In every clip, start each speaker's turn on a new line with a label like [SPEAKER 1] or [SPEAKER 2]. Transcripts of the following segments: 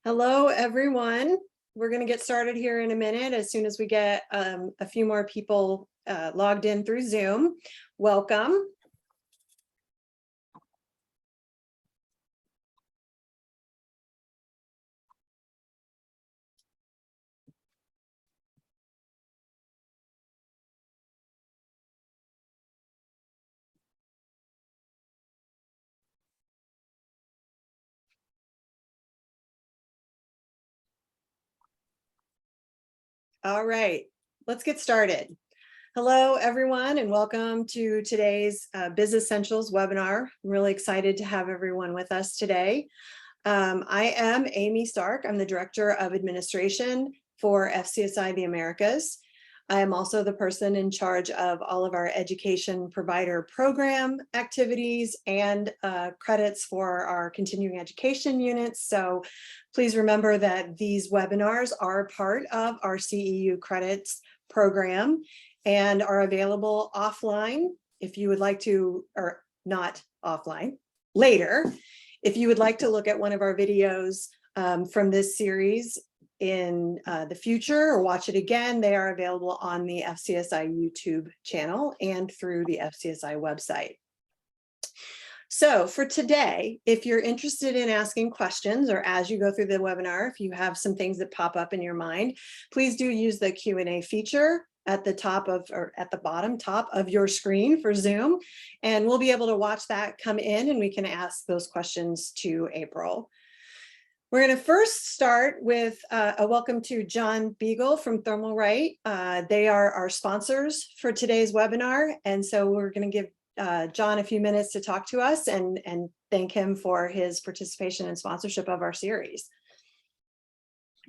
[SPEAKER 1] Hello, everyone. We're going to get started here in a minute as soon as we get a few more people logged in through Zoom. Welcome. All right, let's get started. Hello, everyone, and welcome to today's BizEssentials webinar. I'm really excited to have everyone with us today. I am Amy Stark. I'm the Director of Administration for FCSI the Americas. I am also the person in charge of all of our education provider program activities and credits for our continuing education units. So please remember that these webinars are part of our CEU credits program and are available offline if you would like to, or not offline, later. If you would like to look at one of our videos from this series in the future or watch it again, they are available on the FCSI YouTube channel and through the FCSI website. So for today, if you're interested in asking questions or as you go through the webinar, if you have some things that pop up in your mind, please do use the Q&A feature at the top of, or at the bottom top of your screen for Zoom, and we'll be able to watch that come in and we can ask those questions to April. We're going to first start with a welcome to John Beagle from Totalhr. They are our sponsors for today's webinar, and so we're going to give John a few minutes to talk to us and thank him for his participation and sponsorship of our series.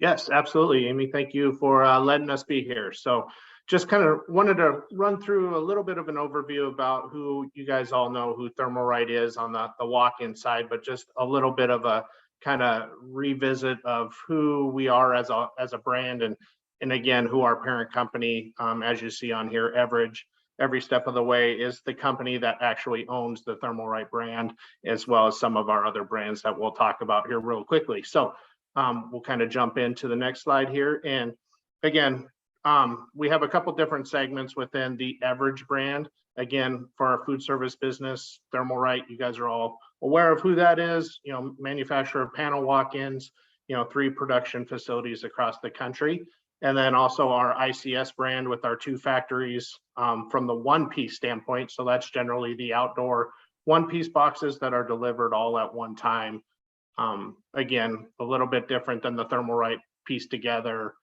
[SPEAKER 2] Yes, absolutely, Amy. Thank you for letting us be here. So just kind of wanted to run through a little bit of an overview about who you guys all know who Totalhr is on the walk-in side, but just a little bit of a kind of revisit of who we are as a brand and again, who our parent company, as you see on here, every step of the way is the company that actually owns the Totalhr brand, as well as some of our other brands that we'll talk about here real quickly. So we'll kind of jump into the next slide here. And again, we have a couple different segments within the Average brand. Again, for our food service business, Totalhr, you guys are all aware of who that is, manufacturer of panel walk-ins, 3 production facilities across the country. And then also our ICS brand with our 2 factories from the one-piece standpoint. So that's generally the outdoor one-piece boxes that are delivered all at one time. Again, a little bit different than the Totalhr piece together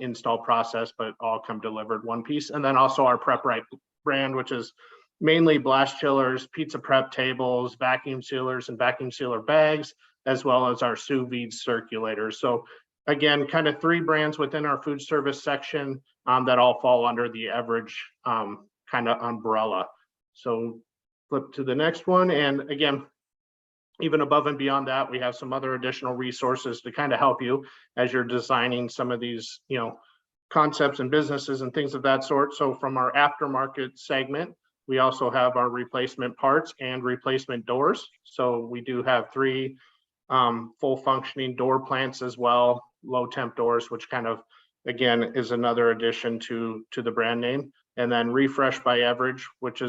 [SPEAKER 2] install process, but all come delivered one piece. And then also our PrepRite brand, which is mainly blast chillers, pizza prep tables, vacuum sealers, and vacuum sealer bags, as well as our sous vide circulators. So again, kind of 3 brands within our food service section that all fall under the Average kind of umbrella. So flip to the next one. And again, even above and beyond that, we have some other additional resources to kind of help you as you're designing some of these, concepts and businesses and things of that sort. So from our aftermarket segment, we also have our replacement parts and replacement doors. So we do have 3 full functioning door plants as well, low temp doors, which kind of, again, is another addition to the brand name. And then Refresh by Average, which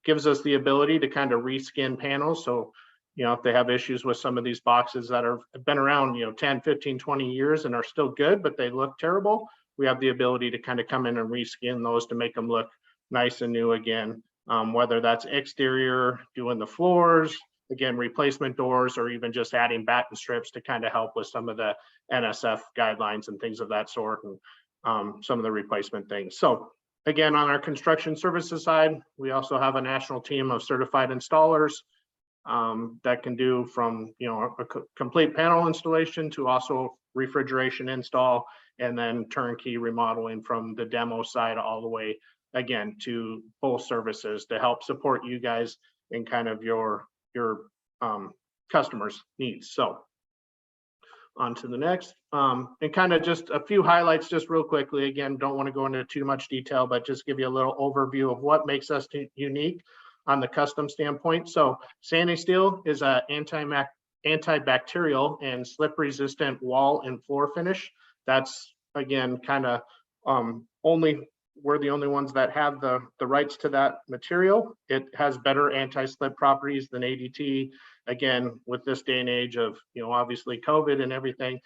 [SPEAKER 2] gives us the ability to kind of reskin panels. So if they have issues with some of these boxes that have been around, 10, 15, 20 years and are still good, but they look terrible, we have the ability to kind of come in and reskin those to make them look nice and new again, whether that's exterior, doing the floors, again, replacement doors, or even just adding batten strips to kind of help with some of the NSF guidelines and things of that sort, and some of the replacement things. So again, on our construction services side, we also have a national team of certified installers that can do from a complete panel installation to also refrigeration install, and then turnkey remodeling from the demo side all the way again to full services to help support you guys in kind of your customers' needs. So on to the next, and kind of just a few highlights just real quickly. Again, don't want to go into too much detail, but just give you a little overview of what makes us unique on the custom standpoint. So SaniSteel is an antibacterial and slip resistant wall and floor finish. That's again kind of we're the only ones that have the rights to that material. It has better anti-slip properties than ADT. Again, with this day and age of, obviously COVID and everything,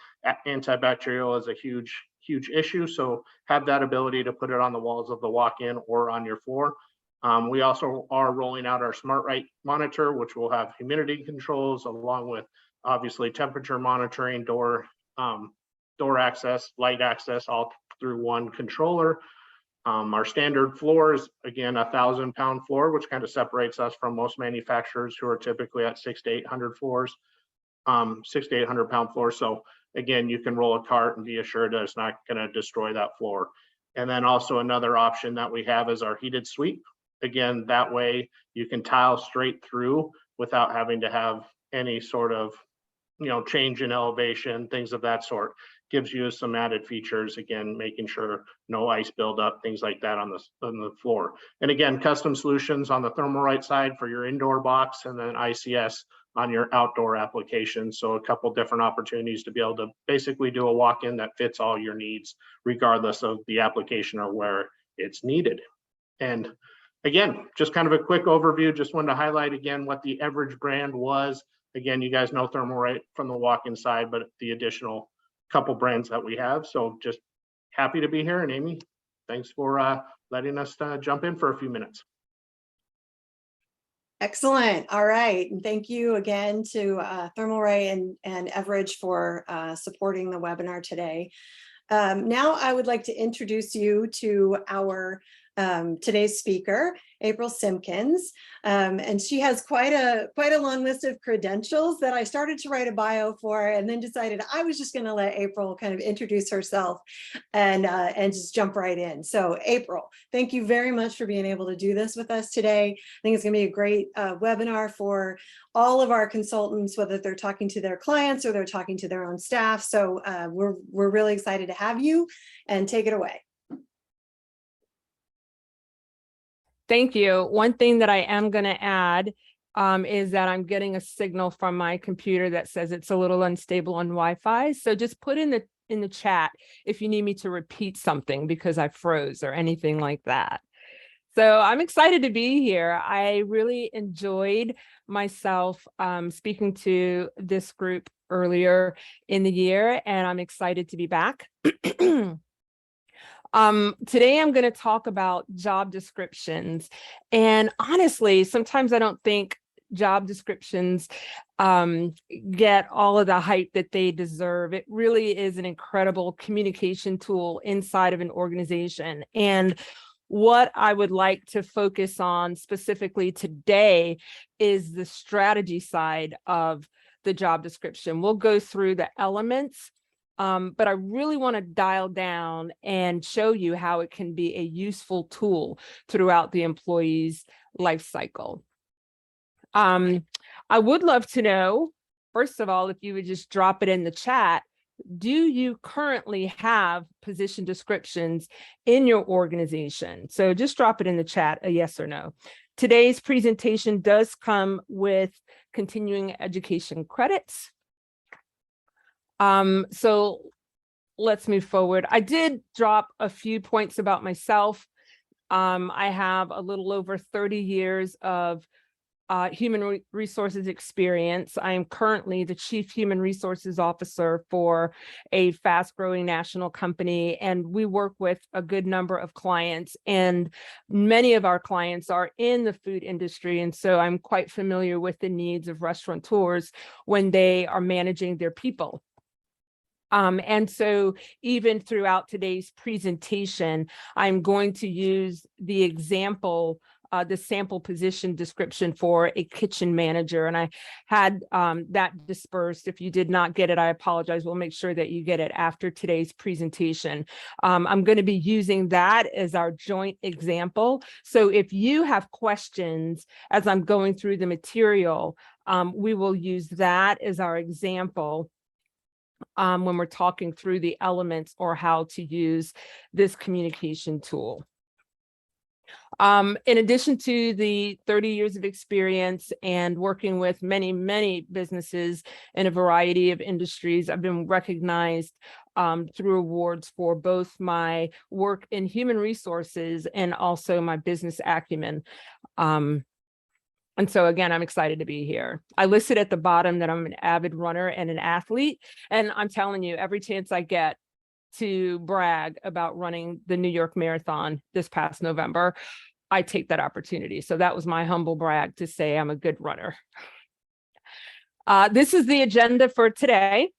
[SPEAKER 2] antibacterial is a huge issue. So have that ability to put it on the walls of the walk-in or on your floor. We also are rolling out our SmartRight monitor, which will have humidity controls along with obviously temperature monitoring, door access, light access, all through one controller. Our standard floor is, again, 1,000-pound floor, which kind of separates us from most manufacturers who are typically at 600 to 800 floors, 600 to 800-pound floors. So again, you can roll a cart and be assured that it's not going to destroy that floor. And then also another option that we have is our heated sweep. Again, that way you can tile straight through without having to have any sort of, change in elevation, things of that sort. Gives you some added features, again, making sure no ice buildup, things like that on the floor. And again, custom solutions on the ThermalRight side for your indoor box, and then ICS on your outdoor application. So a couple different opportunities to be able to basically do a walk-in that fits all your needs, regardless of the application or where it's needed. And again, just kind of a quick overview. Just wanted to highlight again what the Everidge brand was. Again, you guys know ThermalRight from the walk-in side, but the additional couple brands that we have. So just happy to be here. And Amy, thanks for letting us jump in for a few minutes.
[SPEAKER 1] Excellent. All right. And thank you again to ThermalRight and Everidge for supporting the webinar today. Now I would like to introduce you to our today's speaker, April Simpkins, and she has quite a long list of credentials that I started to write a bio for, and then decided I was just going to let April kind of introduce herself and just jump right in. So, April, thank you very much for being able to do this with us today. I think it's going to be a great webinar for all of our consultants, whether they're talking to their clients or they're talking to their own staff. So we're really excited to have you, and take it away.
[SPEAKER 3] Thank you. One thing that I am going to add is that I'm getting a signal from my computer that says it's a little unstable on Wi-Fi. So just put in the chat if you need me to repeat something because I froze or anything like that. So I'm excited to be here. I really enjoyed myself speaking to this group earlier in the year, and I'm excited to be back. Today I'm going to talk about job descriptions. And honestly, sometimes I don't think job descriptions get all of the hype that they deserve. It really is an incredible communication tool inside of an organization. And what I would like to focus on specifically today is the strategy side of the job description. We'll go through the elements, but I really want to dial down and show you how it can be a useful tool throughout the employee's life cycle. I would love to know, first of all, if you would just drop it in the chat, do you currently have position descriptions in your organization? So just drop it in the chat, a yes or no. Today's presentation does come with continuing education credits. So let's move forward. I did drop a few points about myself. I have a little over 30 years of human resources experience. I am currently the Chief Human Resources Officer for a fast-growing national company, and we work with a good number of clients, and many of our clients are in the food industry, and so I'm quite familiar with the needs of restaurateurs when they are managing their people. And so even throughout today's presentation, I'm going to use the example, the sample position description for a kitchen manager. And I had that dispersed. If you did not get it, I apologize. We'll make sure that you get it after today's presentation. I'm going to be using that as our joint example. So if you have questions as I'm going through the material, we will use that as our example when we're talking through the elements or how to use this communication tool. In addition to the 30 years of experience and working with many, many businesses in a variety of industries, I've been recognized through awards for both my work in human resources and also my business acumen. And so again, I'm excited to be here. I listed at the bottom that I'm an avid runner and an athlete, and I'm telling you, every chance I get to brag about running the New York Marathon this past November, I take that opportunity. So that was my humble brag to say I'm a good runner. This is the agenda for today.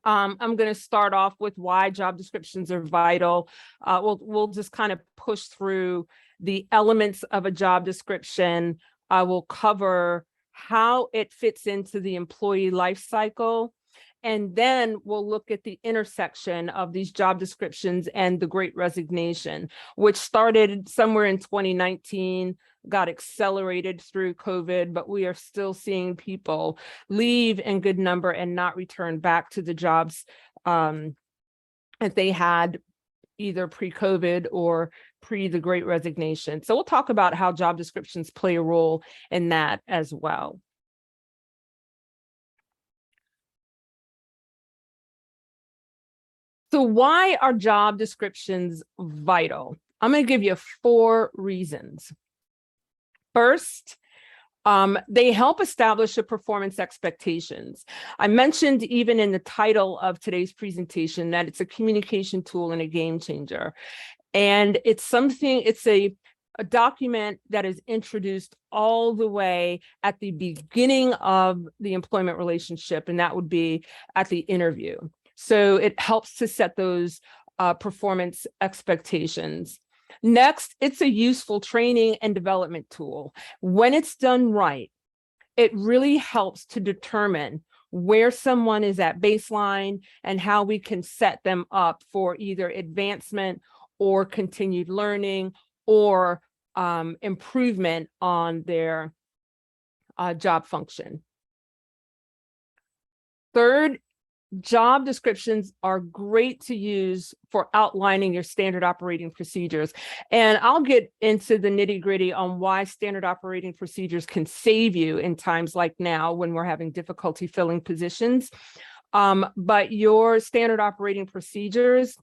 [SPEAKER 3] I'm going to start off with why job descriptions are vital. We'll just kind of push through the elements of a job description. I will cover how it fits into the employee life cycle. And then we'll look at the intersection of these job descriptions and the Great Resignation, which started somewhere in 2019, got accelerated through COVID, but we are still seeing people leave in good number and not return back to the jobs that they had either pre-COVID or pre the Great Resignation. So we'll talk about how job descriptions play a role in that as well. So why are job descriptions vital? I'm going to give you 4 reasons. First, they help establish a performance expectations. I mentioned even in the title of today's presentation that it's a communication tool and a game changer. And it's a document that is introduced all the way at the beginning of the employment relationship, and that would be at the interview. So it helps to set those performance expectations. Next, it's a useful training and development tool. When it's done right, it really helps to determine where someone is at baseline and how we can set them up for either advancement or continued learning or improvement on their job function. Third, job descriptions are great to use for outlining your standard operating procedures. And I'll get into the nitty-gritty on why standard operating procedures can save you in times like now when we're having difficulty filling positions. But your standard operating procedures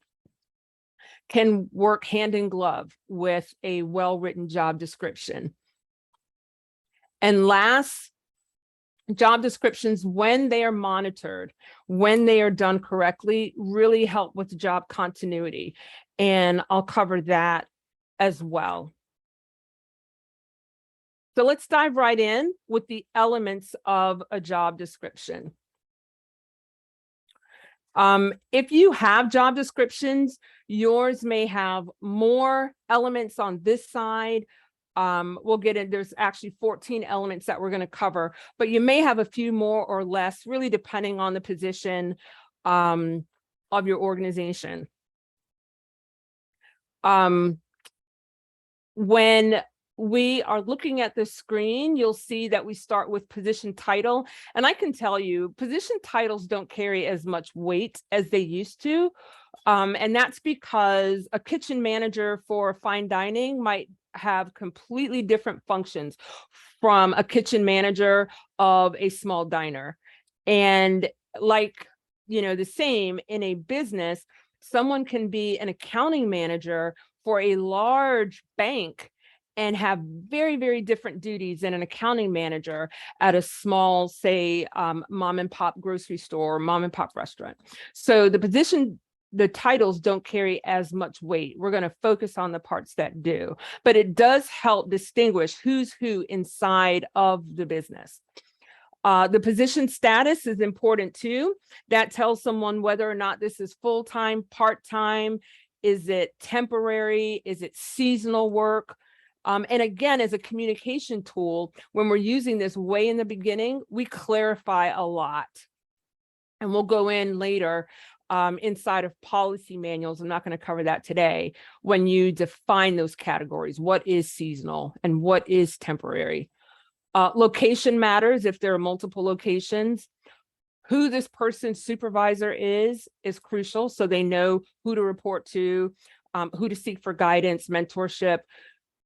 [SPEAKER 3] can work hand in glove with a well-written job description. And last, job descriptions, when they are monitored, when they are done correctly, really help with job continuity. And I'll cover that as well. So let's dive right in with the elements of a job description. If you have job descriptions, yours may have more elements on this side. We'll get in, there's actually 14 elements that we're going to cover, but you may have a few more or less, really depending on the position of your organization. When we are looking at the screen, you'll see that we start with position title. And I can tell you, position titles don't carry as much weight as they used to. And that's because a kitchen manager for fine dining might have completely different functions from a kitchen manager of a small diner. And like, the same in a business, someone can be an accounting manager for a large bank and have very, very different duties than an accounting manager at a small, say, mom and pop grocery store or mom and pop restaurant. So the titles don't carry as much weight. We're going to focus on the parts that do, but it does help distinguish who's who inside of the business. The position status is important too. That tells someone whether or not this is full-time, part-time, is it temporary, is it seasonal work? And again, as a communication tool, when we're using this way in the beginning, we clarify a lot. And we'll go in later inside of policy manuals. I'm not going to cover that today. When you define those categories, what is seasonal and what is temporary? Location matters if there are multiple locations. Who this person's supervisor is crucial, so they know who to report to, who to seek for guidance, mentorship.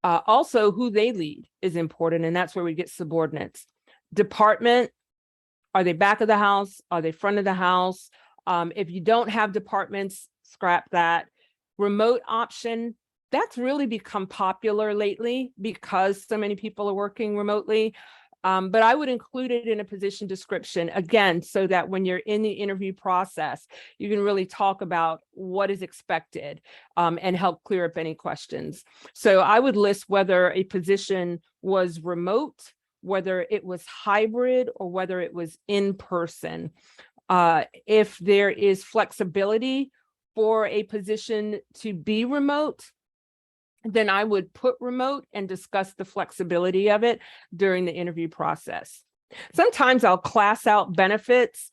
[SPEAKER 3] Also, who they lead is important, and that's where we get subordinates. Department, are they back of the house? Are they front of the house? If you don't have departments, scrap that. Remote option, that's really become popular lately because so many people are working remotely. But I would include it in a position description, again, so that when you're in the interview process, you can really talk about what is expected and help clear up any questions. So I would list whether a position was remote, whether it was hybrid, or whether it was in person. If there is flexibility for a position to be remote, then I would put remote and discuss the flexibility of it during the interview process. Sometimes I'll class out benefits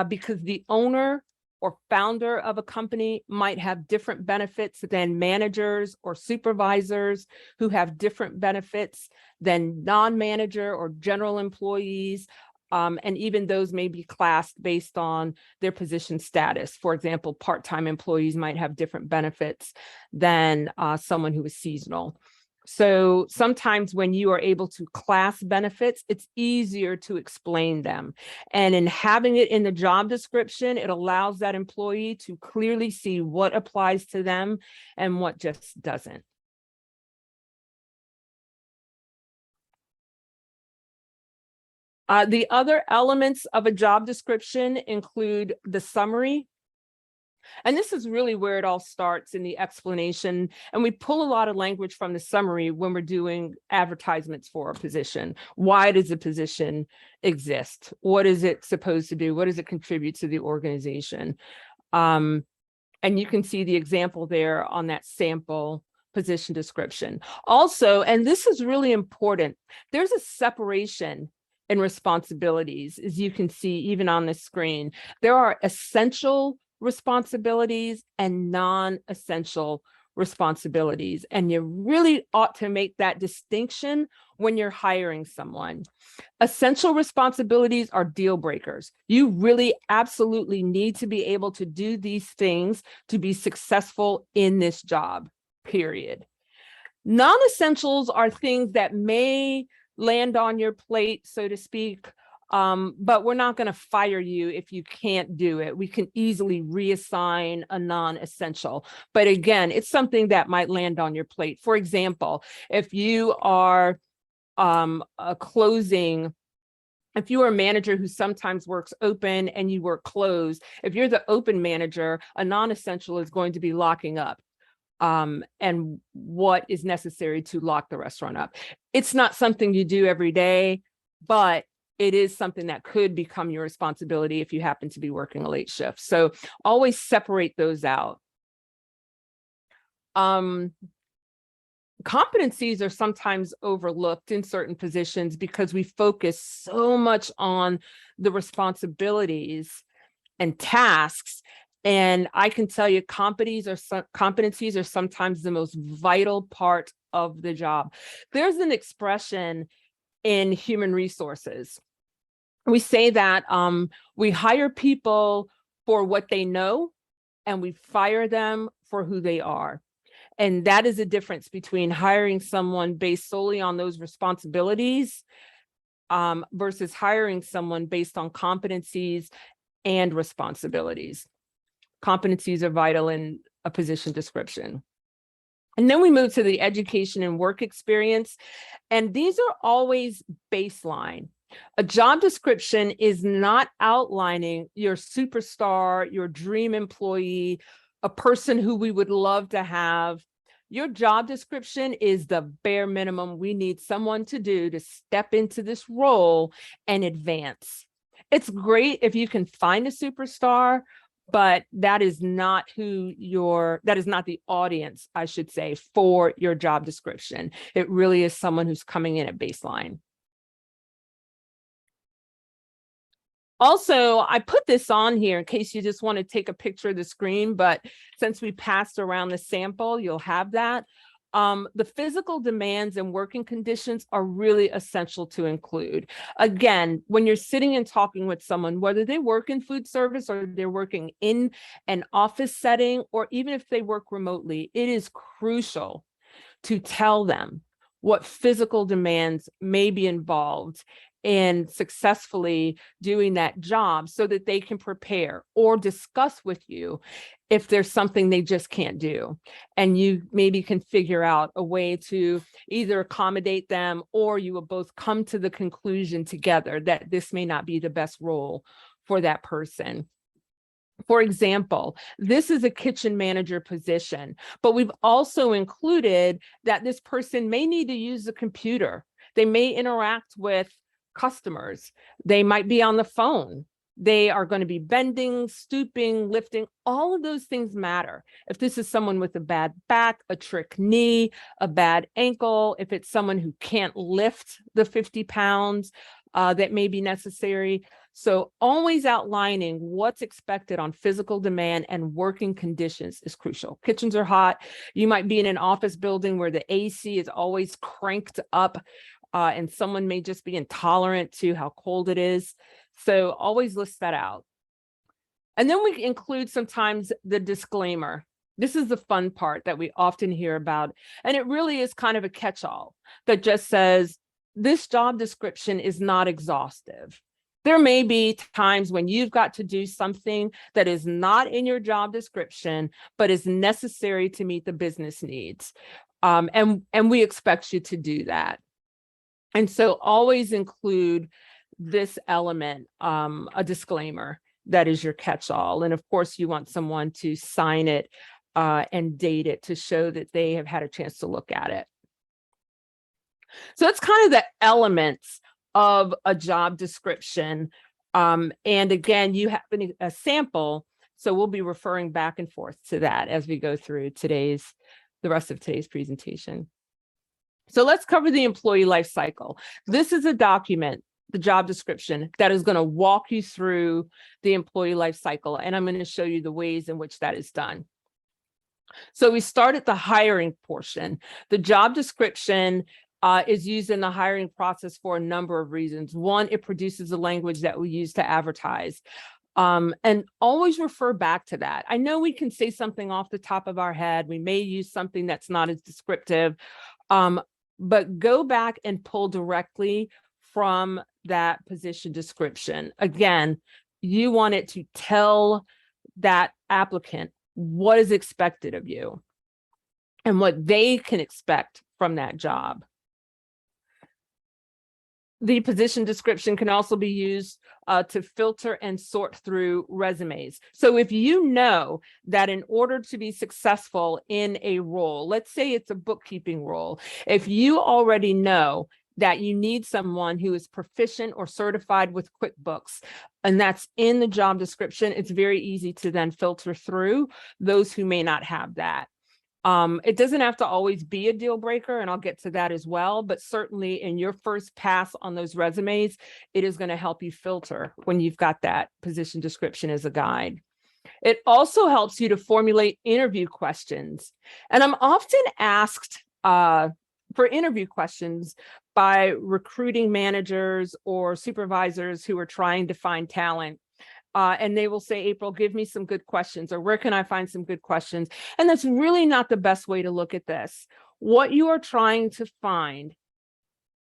[SPEAKER 3] because the owner or founder of a company might have different benefits than managers or supervisors who have different benefits than non-manager or general employees. And even those may be classed based on their position status. For example, part-time employees might have different benefits than someone who is seasonal. So sometimes when you are able to class benefits, it's easier to explain them. And in having it in the job description, it allows that employee to clearly see what applies to them and what just doesn't. The other elements of a job description include the summary. And this is really where it all starts in the explanation. And we pull a lot of language from the summary when we're doing advertisements for a position. Why does the position exist? What is it supposed to do? What does it contribute to the organization? And you can see the example there on that sample position description. Also, and this is really important, there's a separation in responsibilities, as you can see even on the screen. There are essential responsibilities and non-essential responsibilities, and you really ought to make that distinction when you're hiring someone. Essential responsibilities are deal breakers. You really absolutely need to be able to do these things to be successful in this job, period. Non-essentials are things that may land on your plate, so to speak, but we're not going to fire you if you can't do it. We can easily reassign a non-essential. But again, it's something that might land on your plate. For example, if you are if you are a manager who sometimes works open and you work closed, if you're the open manager, a non-essential is going to be locking up. And what is necessary to lock the restaurant up. It's not something you do every day, but it is something that could become your responsibility if you happen to be working a late shift. So always separate those out. Competencies are sometimes overlooked in certain positions because we focus so much on the responsibilities and tasks. And I can tell you, competencies are sometimes the most vital part of the job. There's an expression in human resources. We say that we hire people for what they know, and we fire them for who they are. And that is the difference between hiring someone based solely on those responsibilities versus hiring someone based on competencies and responsibilities. Competencies are vital in a position description. And then we move to the education and work experience. And these are always baseline. A job description is not outlining your superstar, your dream employee, a person who we would love to have. Your job description is the bare minimum we need someone to do to step into this role and advance. It's great if you can find a superstar, but that is not that is not the audience, I should say, for your job description. It really is someone who's coming in at baseline. Also, I put this on here in case you just want to take a picture of the screen, but since we passed around the sample, you'll have that. The physical demands and working conditions are really essential to include. Again, when you're sitting and talking with someone, whether they work in food service or they're working in an office setting, or even if they work remotely, it is crucial to tell them what physical demands may be involved in successfully doing that job so that they can prepare or discuss with you if there's something they just can't do. And you maybe can figure out a way to either accommodate them, or you will both come to the conclusion together that this may not be the best role for that person. For example, this is a kitchen manager position, but we've also included that this person may need to use the computer. They may interact with customers. They might be on the phone. They are going to be bending, stooping, lifting. All of those things matter. If this is someone with a bad back, a trick knee, a bad ankle, if it's someone who can't lift the 50 pounds that may be necessary. So always outlining what's expected on physical demand and working conditions is crucial. Kitchens are hot. You might be in an office building where the AC is always cranked up, and someone may just be intolerant to how cold it is. So always list that out. And then we include sometimes the disclaimer. This is the fun part that we often hear about. And it really is kind of a catch-all that just says, this job description is not exhaustive. There may be times when you've got to do something that is not in your job description, but is necessary to meet the business needs. And we expect you to do that. And so always include this element, a disclaimer that is your catch-all. And of course, you want someone to sign it and date it to show that they have had a chance to look at it. So that's kind of the elements of a job description. And again, you have a sample, so we'll be referring back and forth to that as we go through the rest of today's presentation. So let's cover the employee life cycle. This is a document, the job description, that is going to walk you through the employee life cycle, and I'm going to show you the ways in which that is done. So we start at the hiring portion. The job description is used in the hiring process for a number of reasons. One, it produces the language that we use to advertise. And always refer back to that. I know we can say something off the top of our head. We may use something that's not as descriptive, but go back and pull directly from that position description. Again, you want it to tell that applicant what is expected of you and what they can expect from that job. The position description can also be used to filter and sort through resumes. So if you know that in order to be successful in a role, let's say it's a bookkeeping role, if you already know that you need someone who is proficient or certified with QuickBooks, and that's in the job description, it's very easy to then filter through those who may not have that. It doesn't have to always be a deal breaker, and I'll get to that as well, but certainly in your first pass on those resumes, it is going to help you filter when you've got that position description as a guide. It also helps you to formulate interview questions. And I'm often asked for interview questions by recruiting managers or supervisors who are trying to find talent. And they will say, April, give me some good questions, or where can I find some good questions? And that's really not the best way to look at this. What you are trying to find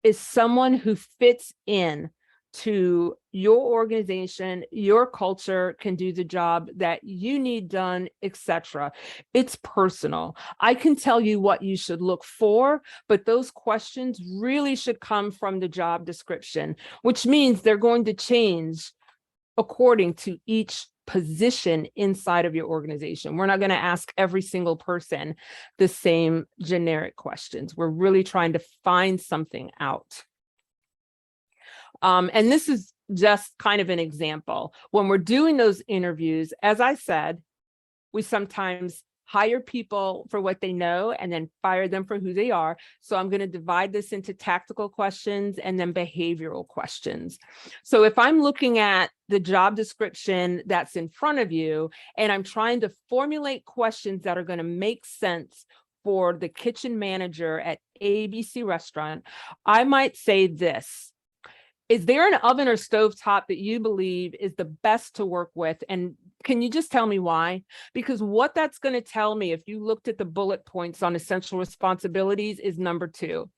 [SPEAKER 3] is someone who fits in to your organization, your culture, can do the job that you need done, etc. It's personal. I can tell you what you should look for, but those questions really should come from the job description, which means they're going to change according to each position inside of your organization. We're not going to ask every single person the same generic questions. We're really trying to find something out. And this is just kind of an example. When we're doing those interviews, as I said, we sometimes hire people for what they know and then fire them for who they are. So I'm going to divide this into tactical questions and then behavioral questions. So if I'm looking at the job description that's in front of you, and I'm trying to formulate questions that are going to make sense for the kitchen manager at ABC restaurant, I might say this. Is there an oven or stovetop that you believe is the best to work with? And can you just tell me why? Because what that's going to tell me, if you looked at the bullet points on essential responsibilities, is number 2.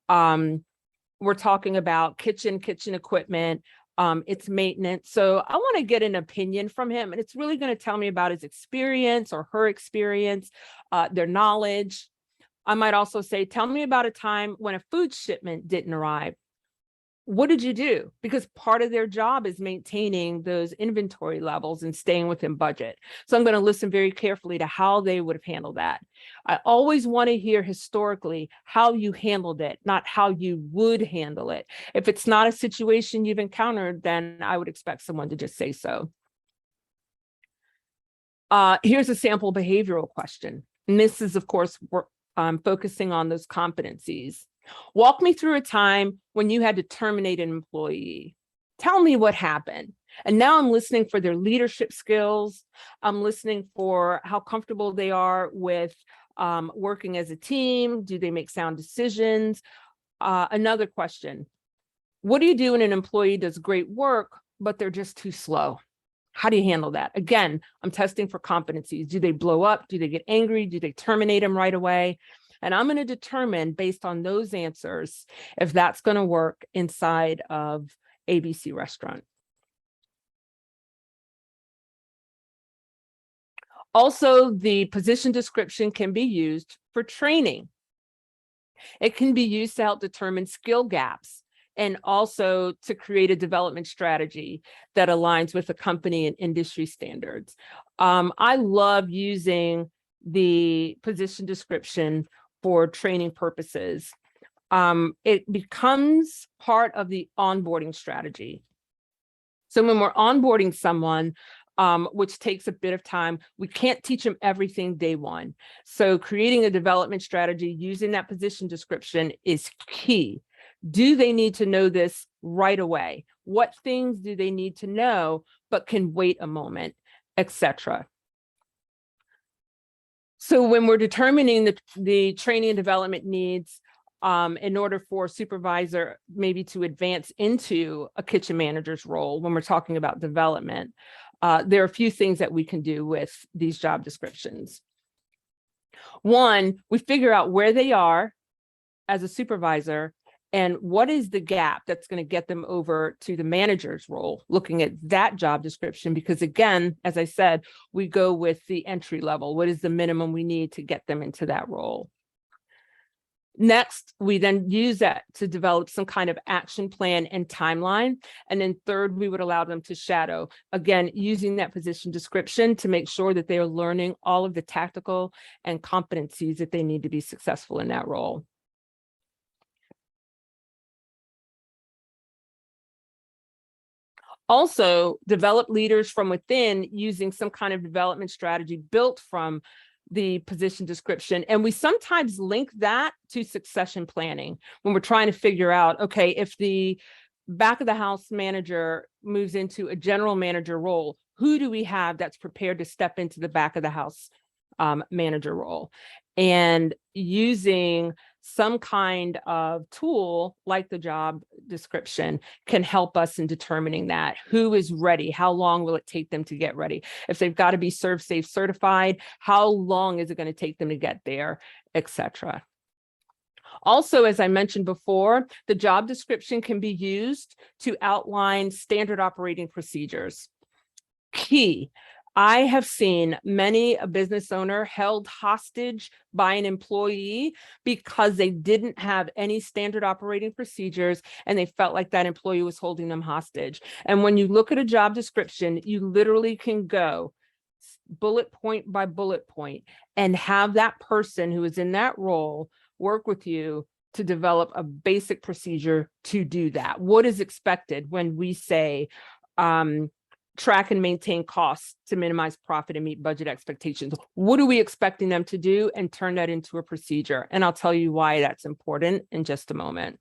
[SPEAKER 3] We're talking about kitchen equipment, it's maintenance. So I want to get an opinion from him, and it's really going to tell me about his experience or her experience, their knowledge. I might also say, tell me about a time when a food shipment didn't arrive. What did you do? Because part of their job is maintaining those inventory levels and staying within budget. So I'm going to listen very carefully to how they would have handled that. I always want to hear historically how you handled it, not how you would handle it. If it's not a situation you've encountered, then I would expect someone to just say so. Here's a sample behavioral question. And this is, of course, focusing on those competencies. Walk me through a time when you had to terminate an employee. Tell me what happened. And now I'm listening for their leadership skills. I'm listening for how comfortable they are with working as a team. Do they make sound decisions? Another question. What do you do when an employee does great work, but they're just too slow? How do you handle that? Again, I'm testing for competencies. Do they blow up? Do they get angry? Do they terminate them right away? And I'm going to determine based on those answers if that's going to work inside of ABC Restaurant. Also, the position description can be used for training. It can be used to help determine skill gaps and also to create a development strategy that aligns with the company and industry standards. I love using the position description for training purposes. It becomes part of the onboarding strategy. So when we're onboarding someone, which takes a bit of time, we can't teach them everything day one. So creating a development strategy using that position description is key. Do they need to know this right away? What things do they need to know, but can wait a moment, etc.? So when we're determining the training and development needs, in order for a supervisor maybe to advance into a kitchen manager's role, when we're talking about development, there are a few things that we can do with these job descriptions. One, we figure out where they are as a supervisor and what is the gap that's going to get them over to the manager's role, looking at that job description, because again, as I said, we go with the entry level. What is the minimum we need to get them into that role? Next, we then use that to develop some kind of action plan and timeline. And then third, we would allow them to shadow, again, using that position description to make sure that they are learning all of the tactical and competencies that they need to be successful in that role. Also, develop leaders from within using some kind of development strategy built from the position description. And we sometimes link that to succession planning when we're trying to figure out, okay, if the back of the house manager moves into a general manager role, who do we have that's prepared to step into the back of the house manager role? And using some kind of tool like the job description can help us in determining that. Who is ready? How long will it take them to get ready? If they've got to be ServSafe certified, how long is it going to take them to get there, etc. Also, as I mentioned before, the job description can be used to outline standard operating procedures. Key. I have seen many a business owner held hostage by an employee because they didn't have any standard operating procedures and they felt like that employee was holding them hostage. And when you look at a job description, you literally can go bullet point by bullet point and have that person who is in that role work with you to develop a basic procedure to do that. What is expected when we say, track and maintain costs to minimize profit and meet budget expectations? What are we expecting them to do, and turn that into a procedure? And I'll tell you why that's important in just a moment.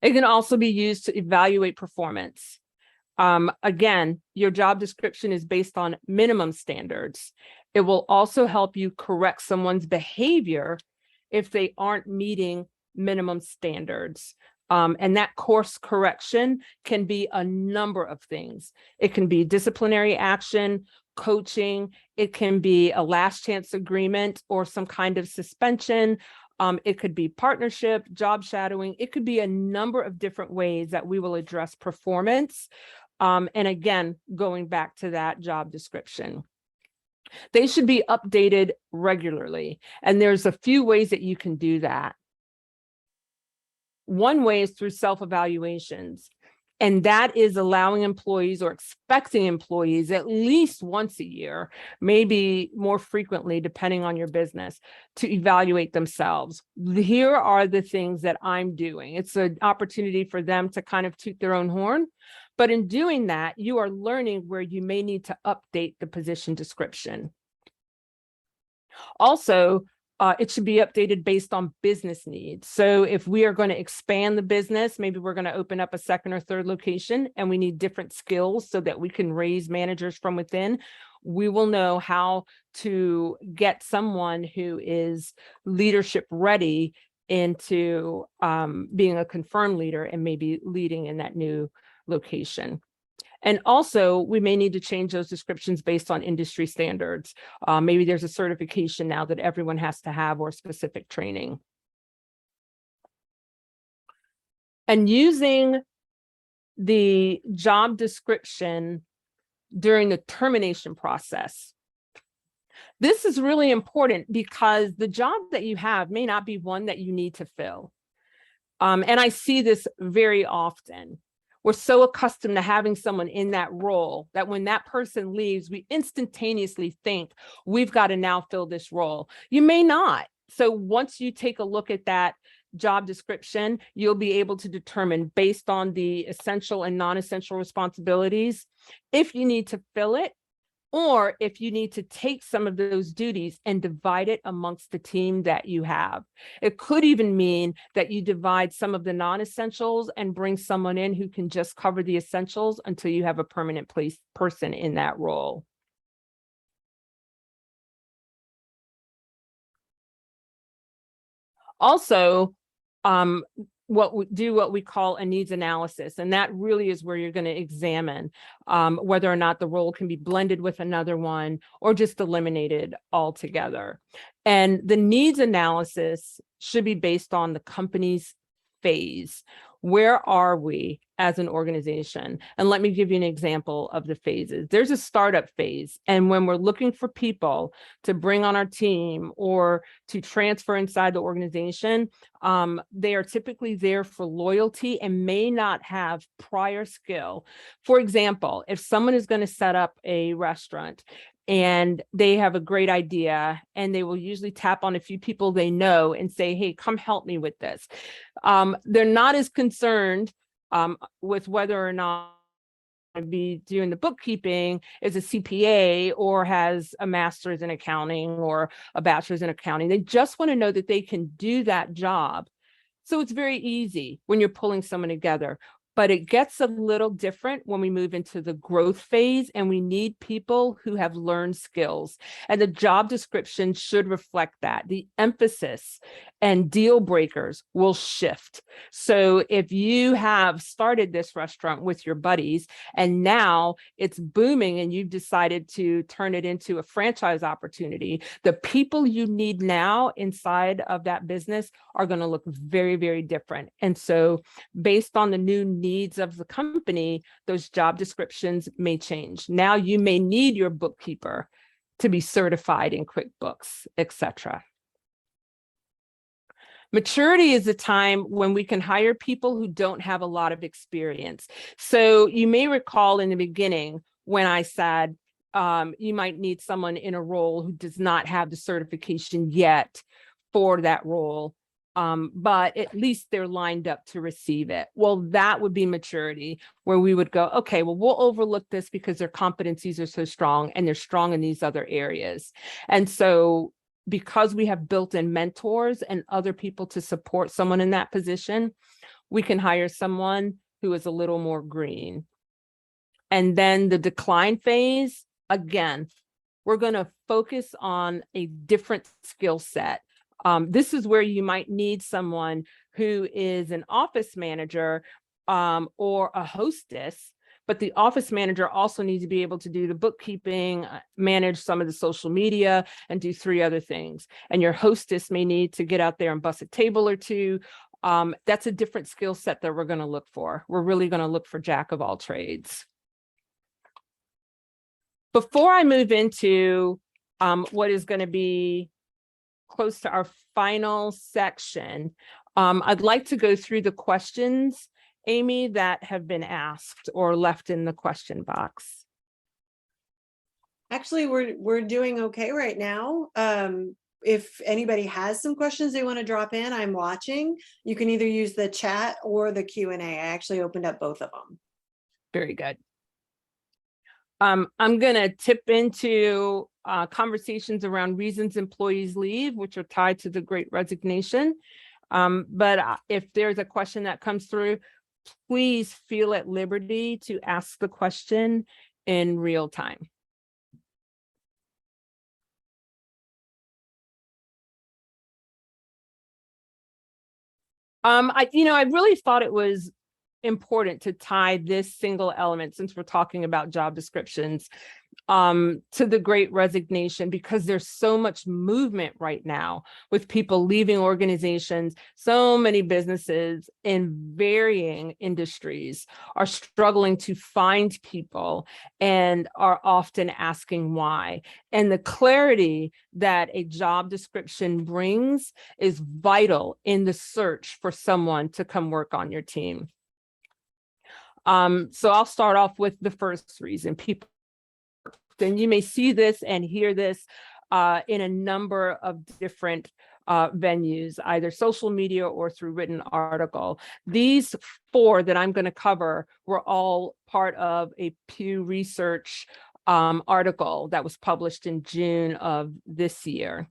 [SPEAKER 3] It can also be used to evaluate performance. Again, your job description is based on minimum standards. It will also help you correct someone's behavior if they aren't meeting minimum standards. And that course correction can be a number of things. It can be disciplinary action, coaching. It can be a last chance agreement or some kind of suspension. It could be partnership, job shadowing. It could be a number of different ways that we will address performance. And again, going back to that job description. They should be updated regularly. And there's a few ways that you can do that. One way is through self-evaluations. And that is allowing employees or expecting employees at least once a year, maybe more frequently, depending on your business, to evaluate themselves. Here are the things that I'm doing. It's an opportunity for them to kind of toot their own horn. But in doing that, you are learning where you may need to update the position description. Also, it should be updated based on business needs. So if we are going to expand the business, maybe we're going to open up a second or third location and we need different skills so that we can raise managers from within, we will know how to get someone who is leadership ready into being a confirmed leader and maybe leading in that new location. And also, we may need to change those descriptions based on industry standards. Maybe there's a certification now that everyone has to have or specific training. And using the job description during the termination process. This is really important because the job that you have may not be one that you need to fill. And I see this very often. We're so accustomed to having someone in that role that when that person leaves, we instantaneously think we've got to now fill this role. You may not. So once you take a look at that job description, you'll be able to determine based on the essential and non-essential responsibilities, if you need to fill it, or if you need to take some of those duties and divide it amongst the team that you have. It could even mean that you divide some of the non-essentials and bring someone in who can just cover the essentials until you have a permanent person in that role. Also, what we call a needs analysis. And that really is where you're going to examine whether or not the role can be blended with another one or just eliminated altogether. And the needs analysis should be based on the company's phase. Where are we as an organization? And let me give you an example of the phases. There's a startup phase. And when we're looking for people to bring on our team or to transfer inside the organization, they are typically there for loyalty and may not have prior skill. For example, if someone is going to set up a restaurant and they have a great idea and they will usually tap on a few people they know and say, hey, come help me with this. They're not as concerned with whether or not be doing the bookkeeping is a CPA or has a master's in accounting or a bachelor's in accounting. They just want to know that they can do that job. So it's very easy when you're pulling someone together. But it gets a little different when we move into the growth phase and we need people who have learned skills. And the job description should reflect that. The emphasis and deal breakers will shift. So if you have started this restaurant with your buddies and now it's booming and you've decided to turn it into a franchise opportunity, the people you need now inside of that business are going to look very, very different. And so based on the new needs of the company, those job descriptions may change. Now you may need your bookkeeper to be certified in QuickBooks, etc. Maturity is a time when we can hire people who don't have a lot of experience. So you may recall in the beginning when I said you might need someone in a role who does not have the certification yet for that role. But at least they're lined up to receive it. Well, that would be maturity, where we would go, okay, well, we'll overlook this because their competencies are so strong and they're strong in these other areas. And so because we have built-in mentors and other people to support someone in that position, we can hire someone who is a little more green. And then the decline phase, again, we're going to focus on a different skill set. This is where you might need someone who is an office manager or a hostess, but the office manager also needs to be able to do the bookkeeping, manage some of the social media, and do 3 other things. And your hostess may need to get out there and bus a table or 2. That's a different skill set that we're going to look for. We're really going to look for jack of all trades. Before I move into what is going to be close to our final section, I'd like to go through the questions, Amy, that have been asked or left in the question box.
[SPEAKER 1] Actually, we're doing okay right now. If anybody has some questions they want to drop in, I'm watching. You can either use the chat or the Q&A. I actually opened up both of them.
[SPEAKER 3] Very good. I'm going to tip into conversations around reasons employees leave, which are tied to the Great Resignation. But if there's a question that comes through, please feel at liberty to ask the question in real time. I really thought it was important to tie this single element, since we're talking about job descriptions, to the Great Resignation, because there's so much movement right now with people leaving organizations. So many businesses in varying industries are struggling to find people and are often asking why. And the clarity that a job description brings is vital in the search for someone to come work on your team. So I'll start off with the first reason. People, and you may see this and hear this in a number of different venues, either social media or through written article. These 4 that I'm going to cover were all part of a Pew Research article that was published in June of this year.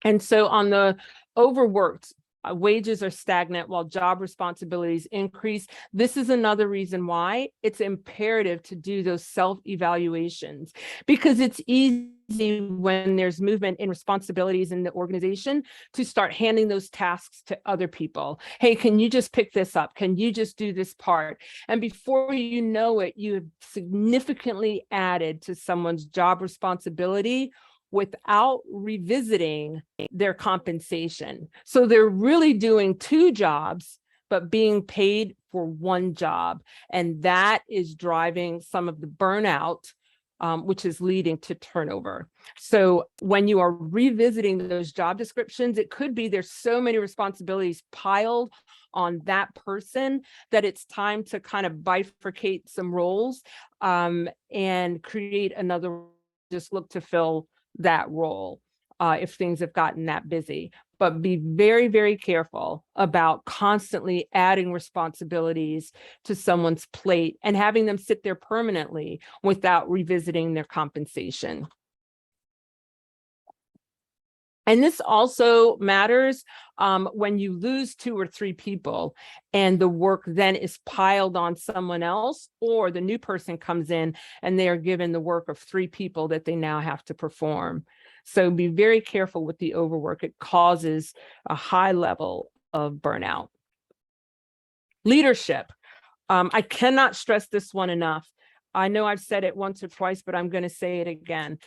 [SPEAKER 3] And so on the overworked, wages are stagnant while job responsibilities increase. This is another reason why it's imperative to do those self-evaluations, because it's easy when there's movement in responsibilities in the organization to start handing those tasks to other people. Hey, can you just pick this up? Can you just do this part? And before you know it, you have significantly added to someone's job responsibility without revisiting their compensation. So they're really doing 2 jobs, but being paid for 1 job. And that is driving some of the burnout, which is leading to turnover. So when you are revisiting those job descriptions, it could be there's so many responsibilities piled on that person that it's time to kind of bifurcate some roles and create another, just look to fill that role if things have gotten that busy. But be very, very careful about constantly adding responsibilities to someone's plate and having them sit there permanently without revisiting their compensation. And this also matters when you lose 2 or 3 people and the work then is piled on someone else, or the new person comes in and they are given the work of 3 people that they now have to perform. So be very careful with the overwork. It causes a high level of burnout. Leadership. I cannot stress this one enough. I know I've said it once or twice, but I'm going to say it again.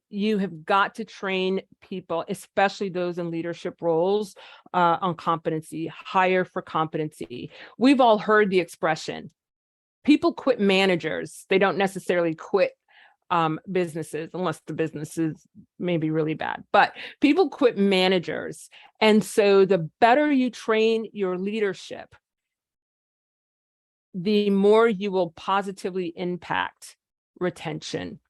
[SPEAKER 3] You have got to train people, especially those in leadership roles, on competency, hire for competency. We've all heard the expression, people quit managers. They don't necessarily quit businesses, unless the business is maybe really bad, but people quit managers. And so the better you train your leadership, the more you will positively impact retention.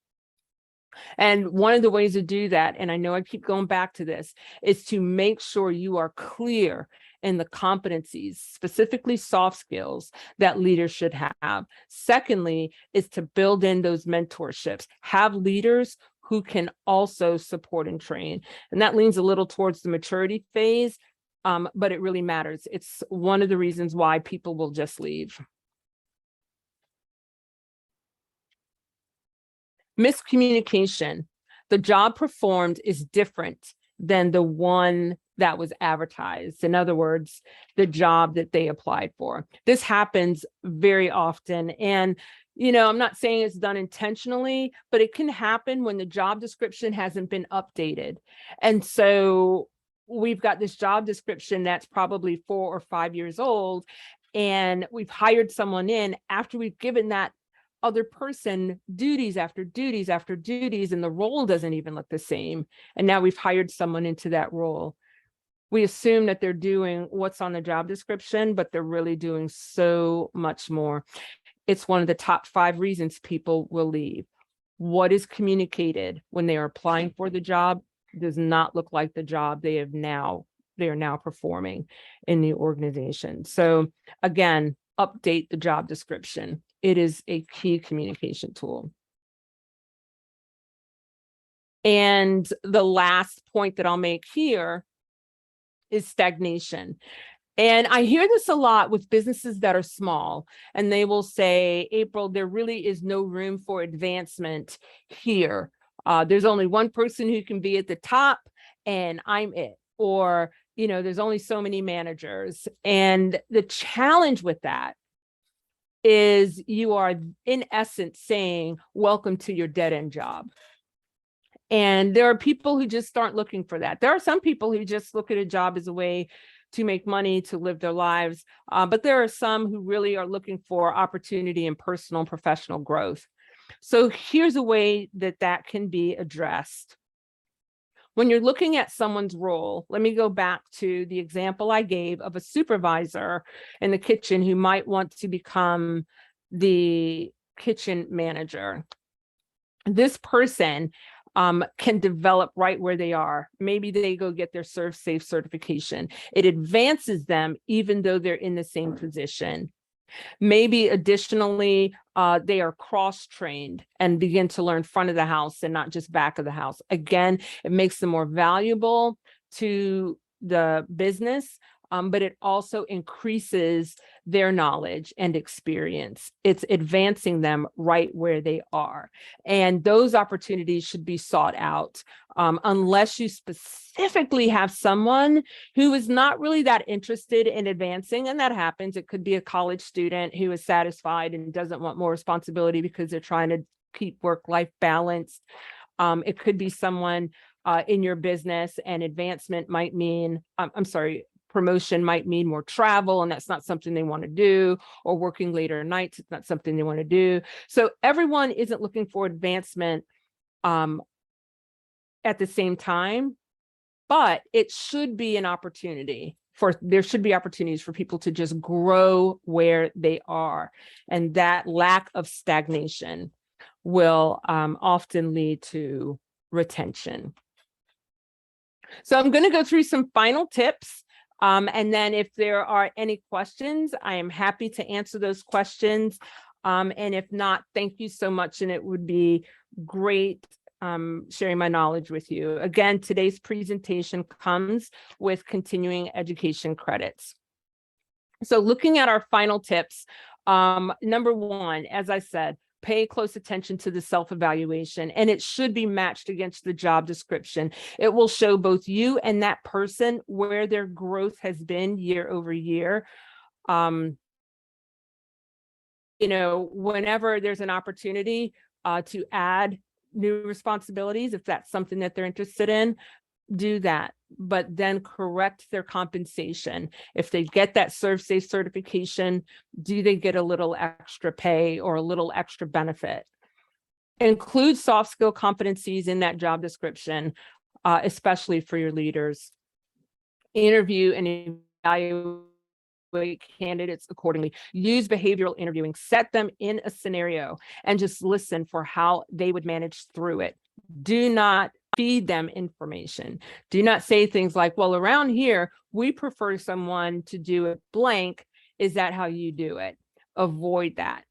[SPEAKER 3] And one of the ways to do that, and I know I keep going back to this, is to make sure you are clear in the competencies, specifically soft skills, that leaders should have. Secondly, is to build in those mentorships. Have leaders who can also support and train. And that leans a little towards the maturity phase, but it really matters. It's one of the reasons why people will just leave. Miscommunication. The job performed is different than the one that was advertised. In other words, the job that they applied for. This happens very often. And, I'm not saying it's done intentionally, but it can happen when the job description hasn't been updated. And so we've got this job description that's probably 4 or 5 years old, and we've hired someone in after we've given that other person duties after duties after duties, and the role doesn't even look the same. And now we've hired someone into that role. We assume that they're doing what's on the job description, but they're really doing so much more. It's one of the top 5 reasons people will leave. What is communicated when they are applying for the job does not look like the job they are now performing in the organization. So again, update the job description. It is a key communication tool. And the last point that I'll make here is stagnation. And I hear this a lot with businesses that are small, and they will say, April, there really is no room for advancement here. There's only one person who can be at the top, and I'm it. Or, there's only so many managers. And the challenge with that is you are, in essence, saying, welcome to your dead-end job. And there are people who just aren't looking for that. There are some people who just look at a job as a way to make money, to live their lives. But there are some who really are looking for opportunity and personal and professional growth. So here's a way that can be addressed. When you're looking at someone's role, let me go back to the example I gave of a supervisor in the kitchen who might want to become the kitchen manager. This person can develop right where they are. Maybe they go get their ServSafe certification. It advances them even though they're in the same position. Maybe additionally, they are cross-trained and begin to learn front of the house and not just back of the house. Again, it makes them more valuable to the business, but it also increases their knowledge and experience. It's advancing them right where they are. And those opportunities should be sought out unless you specifically have someone who is not really that interested in advancing. And that happens. It could be a college student who is satisfied and doesn't want more responsibility because they're trying to keep work-life balance. It could be someone in your business, and advancement might mean, promotion might mean more travel, and that's not something they want to do, or working later nights, it's not something they want to do. So everyone isn't looking for advancement at the same time, but it should be an opportunity there should be opportunities for people to just grow where they are. And that lack of stagnation will often lead to retention. So I'm going to go through some final tips. And then if there are any questions, I am happy to answer those questions. And if not, thank you so much. And it would be great sharing my knowledge with you. Again, today's presentation comes with continuing education credits. So looking at our final tips, number 1, as I said, pay close attention to the self-evaluation, and it should be matched against the job description. It will show both you and that person where their growth has been year over year. Whenever there's an opportunity to add new responsibilities, if that's something that they're interested in, do that, but then correct their compensation. If they get that ServSafe certification, do they get a little extra pay or a little extra benefit? Include soft skill competencies in that job description, especially for your leaders. Interview and evaluate candidates accordingly. Use behavioral interviewing. Set them in a scenario and just listen for how they would manage through it. Do not feed them information. Do not say things like, well, around here, we prefer someone to do it blank. Is that how you do it? Avoid that.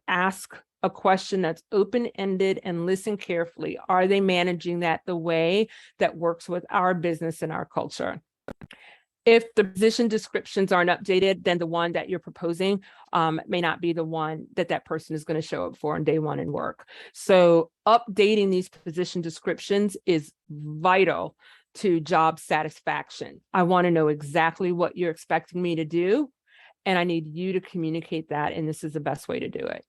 [SPEAKER 3] Ask a question that's open-ended and listen carefully. Are they managing that the way that works with our business and our culture? If the position descriptions aren't updated, then the one that you're proposing may not be the one that person is going to show up for on day 1 in work. So updating these position descriptions is vital to job satisfaction. I want to know exactly what you're expecting me to do, and I need you to communicate that, and this is the best way to do it.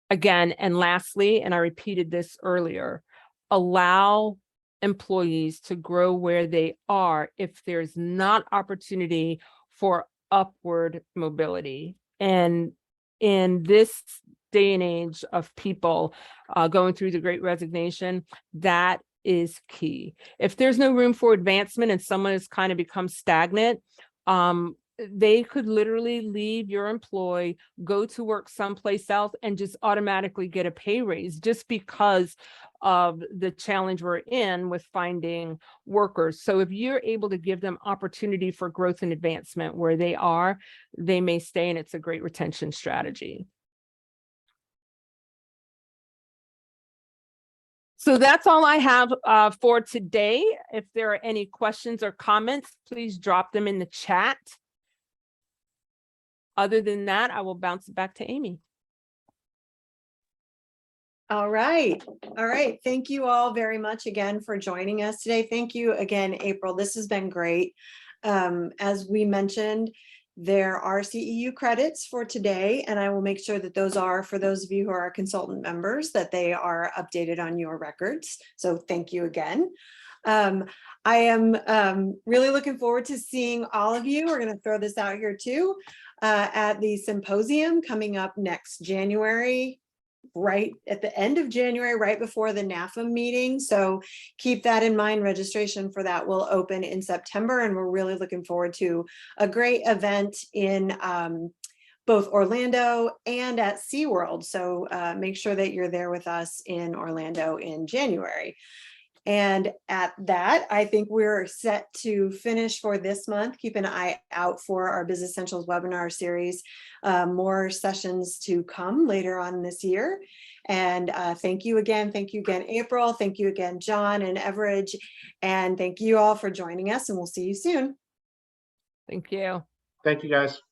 [SPEAKER 3] Again, and lastly, and I repeated this earlier, allow employees to grow where they are if there's not opportunity for upward mobility. And in this day and age of people going through the Great Resignation, that is key. If there's no room for advancement and someone has kind of become stagnant, they could literally leave your employee, go to work someplace else, and just automatically get a pay raise just because of the challenge we're in with finding workers. So if you're able to give them opportunity for growth and advancement where they are, they may stay, and it's a great retention strategy. So that's all I have for today. If there are any questions or comments, please drop them in the chat. Other than that, I will bounce it back to Amy.
[SPEAKER 1] All right. All right. Thank you all very much again for joining us today. Thank you again, April. This has been great. As we mentioned, there are CEU credits for today, and I will make sure that those are, for those of you who are consultant members, that they are updated on your records. So thank you again. I am really looking forward to seeing all of you. We're going to throw this out here too at the symposium coming up next January, right at the end of January, right before the NAFM meeting. So keep that in mind. Registration for that will open in September, and we're really looking forward to a great event in both Orlando and at SeaWorld. So make sure that you're there with us in Orlando in January. And at that, I think we're set to finish for this month. Keep an eye out for our BizEssentials webinar series. More sessions to come later on this year. And thank you again, April. Thank you again, John and Everidge. And thank you all for joining us, and we'll see you soon.
[SPEAKER 3] Thank you.
[SPEAKER 2] Thank you, guys.